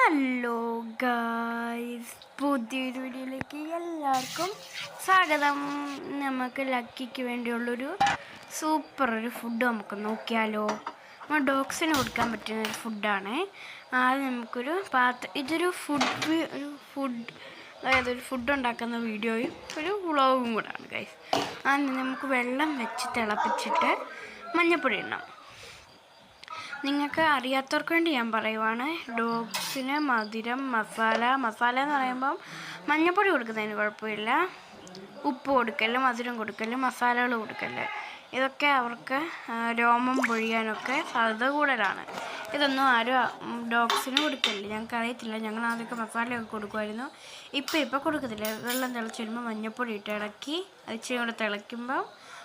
Hello guys, പുതിയൊരു വീഡിയോയിലേക്ക് എല്ലാവർക്കും സ്വാഗതം. നമുക്ക് ലക്കിക്ക് വേണ്ടിയുള്ളൊരു ഒരു ഫുഡ് നമുക്ക് നോക്കിയാലോ. നമ്മൾ ഡോഗ്സിന് കൊടുക്കാൻ പറ്റുന്ന ഒരു ഫുഡാണ്. ആദ്യം നമുക്കൊരു ഇതൊരു അതായത് ഒരു ഫുഡ് ഉണ്ടാക്കുന്ന വീഡിയോയും ഒരു വ്ളോഗും കൂടാണ് ഗൈസ്. ആദ്യം നമുക്ക് വെള്ളം വെച്ച് തിളപ്പിച്ചിട്ട് മഞ്ഞൾപ്പൊടി ഇടണം. നിങ്ങൾക്ക് അറിയാത്തവർക്ക് വേണ്ടി ഞാൻ പറയുവാണ്, ഡോഗ്സിന് മധുരം മസാല എന്ന് പറയുമ്പം മഞ്ഞൾപ്പൊടി കൊടുക്കുന്നതിന് കുഴപ്പമില്ല, ഉപ്പ് കൊടുക്കല്, മധുരം കൊടുക്കല്, മസാലകൾ കൊടുക്കല്, ഇതൊക്കെ അവർക്ക് രോമം പൊഴിയാനൊക്കെ സാധ്യത കൂടുതലാണ്. ഇതൊന്നും ആരും ഡോഗ്സിന് കൊടുക്കലില്ല. ഞങ്ങൾക്ക് അറിയത്തില്ല, ഞങ്ങൾ ആദ്യമൊക്കെ മസാലയൊക്കെ കൊടുക്കുമായിരുന്നു. ഇപ്പോൾ കൊടുക്കത്തില്ല. വെള്ളം തിളച്ച് വരുമ്പോൾ മഞ്ഞൾപ്പൊടി ഇട്ട് ഇളക്കി ഇച്ചിരി കൂടെ തിളയ്ക്കുമ്പോൾ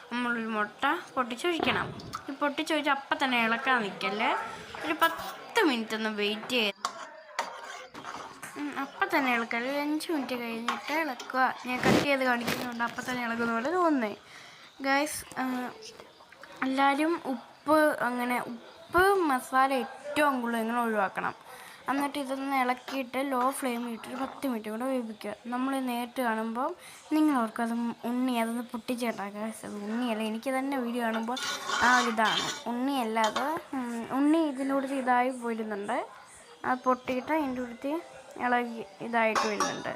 നമ്മളൊരു മുട്ട പൊട്ടിച്ചൊഴിക്കണം. ഈ പൊട്ടിച്ചൊഴിച്ച് അപ്പം തന്നെ ഇളക്കാൻ നിൽക്കല്ലേ, ഒരു 10 മിനിറ്റ് ഒന്ന് വെയിറ്റ് ചെയ്ത് അപ്പം തന്നെ ഇളക്കല്ലേ. 5 മിനിറ്റ് കഴിഞ്ഞിട്ട് ഇളക്കുക. ഞാൻ കട്ട് ചെയ്ത് കാണിക്കുന്നുണ്ട്, അപ്പം തന്നെ ഇളക്കുന്ന പോലെ തോന്നുന്നേ ഗൈസ്. എല്ലാവരും ഉപ്പ് മസാല ഏറ്റവും കൂടുതൽ ഇങ്ങനെ ഒഴിവാക്കണം. എന്നിട്ട് ഇതൊന്ന് ഇളക്കിയിട്ട് ലോ ഫ്ലെയിമിൽ ഇട്ടിട്ട് 10 മിനിറ്റ് കൂടെ വേവിക്കുക. നമ്മൾ നേരിട്ട് കാണുമ്പോൾ നിങ്ങളവർക്ക് അതൊന്ന് പൊട്ടിച്ചുണ്ടാക്കുക. അത് ഉണ്ണിയല്ല, എനിക്ക് തന്നെ വീഡിയോ കാണുമ്പോൾ ആ ഒരിതാണ്. ഉണ്ണിയല്ല അത്, ഉണ്ണി ഇതിനോട് ഇതായി പോരുന്നുണ്ട്. അത് പൊട്ടിയിട്ട് അതിൻ്റെ അടുത്ത് ഇളകി ഇതായിട്ട് വരുന്നുണ്ട്.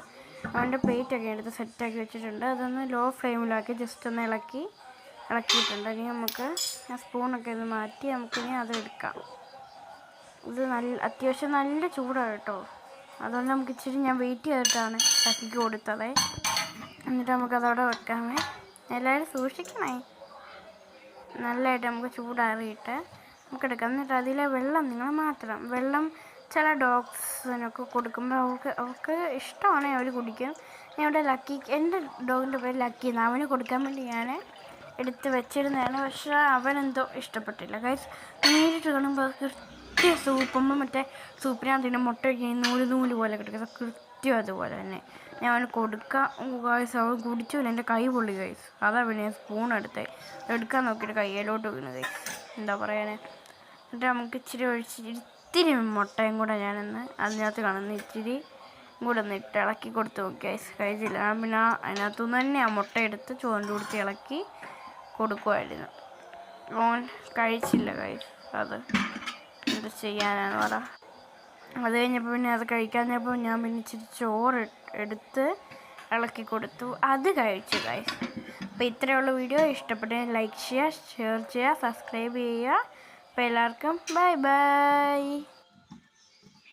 അവൻ്റെ പ്ലേറ്റൊക്കെ എടുത്ത് സെറ്റാക്കി വെച്ചിട്ടുണ്ട്. അതൊന്ന് ലോ ഫ്ലെയിമിലാക്കി ജസ്റ്റ് ഒന്ന് ഇളക്കിയിട്ടുണ്ട്. ഇനി നമുക്ക് ആ സ്പൂണൊക്കെ ഒന്ന് മാറ്റി നമുക്കിനി അത് എടുക്കാം. ഇത് അത്യാവശ്യം നല്ല ചൂടാണ് കേട്ടോ. അതുകൊണ്ട് നമുക്ക് ഇച്ചിരി ഞാൻ വെയിറ്റ് ചെയ്തിട്ടാണ് ചക്കിക്ക് കൊടുത്തത്. എന്നിട്ട് നമുക്കതവിടെ വെക്കാമേ. എല്ലാവരും സൂക്ഷിക്കണേ. നല്ലതായിട്ട് നമുക്ക് ചൂടാറിയിട്ട് നമുക്ക് എടുക്കാം. എന്നിട്ട് അതിലെ വെള്ളം വെള്ളം ചില ഡോഗ്സിനൊക്കെ കൊടുക്കുമ്പോൾ അവർക്ക് ഇഷ്ടമാണെങ്കിൽ അവർ കുടിക്കും. ഞാൻ ഇവിടെ എൻ്റെ ഡോഗിൻ്റെ പേര് ലക്കി എന്ന്, അവന് കൊടുക്കാൻ വേണ്ടി ഞാൻ എടുത്ത് വെച്ചിരുന്നതാണ്. പക്ഷേ അവനെന്തോ ഇഷ്ടപ്പെട്ടില്ല ഗൈസ്. നേരിട്ട് കാണുമ്പോൾ സൂപ്പുമ്പോൾ സൂപ്പിനകത്ത് മുട്ട നൂല് പോലെ കിടക്കുക, കൃത്യം അതുപോലെ തന്നെ ഞാൻ അവന് കൊടുക്കാം ഗൈസ്. അവൻ കുടിച്ചില്ല, എൻ്റെ കൈ പൊള്ളി ഗൈസ്. അതാ പിന്നെ സ്പൂൺ എടുക്കാൻ നോക്കിയിട്ട് കയ്യിലോട്ട് വീണ് ഗൈസ്. എന്താ പറയാനേ. എന്നിട്ട് നമുക്ക് ഇത്തിരി മുട്ടയും കൂടെ ഞാനൊന്ന് അതിനകത്ത് കാണുന്ന ഇച്ചിരി കൂടെ ഒന്ന് ഇട്ട് ഇളക്കി കൊടുത്ത് നോക്കി ഗൈസ്. കഴിച്ചില്ല. പിന്നെ അതിനകത്തുനിന്ന് തന്നെ ആ മുട്ട എടുത്ത് ചോറിൻ്റെ കൊടുത്ത് ഇളക്കി കൊടുക്കുമായിരുന്നു. ഓൻ കഴിച്ചില്ല ഗൈസ്. അത് എന്ത് ചെയ്യാനാണ് പറ. അത് കഴിഞ്ഞപ്പോൾ പിന്നെ അത് കഴിക്കാഞ്ഞപ്പോൾ ഞാൻ പിന്നെ ഇച്ചിരി ചോറ് എടുത്ത് ഇളക്കി കൊടുത്തു, അത് കഴിച്ചു ഗൈസ്. അപ്പോൾ ഇത്രയുള്ള വീഡിയോ ഇഷ്ടപ്പെട്ടെങ്കിൽ ലൈക്ക് ചെയ്യുക, ഷെയർ ചെയ്യുക, സബ്സ്ക്രൈബ് ചെയ്യുക. അപ്പോൾ എല്ലാവർക്കും ബൈ.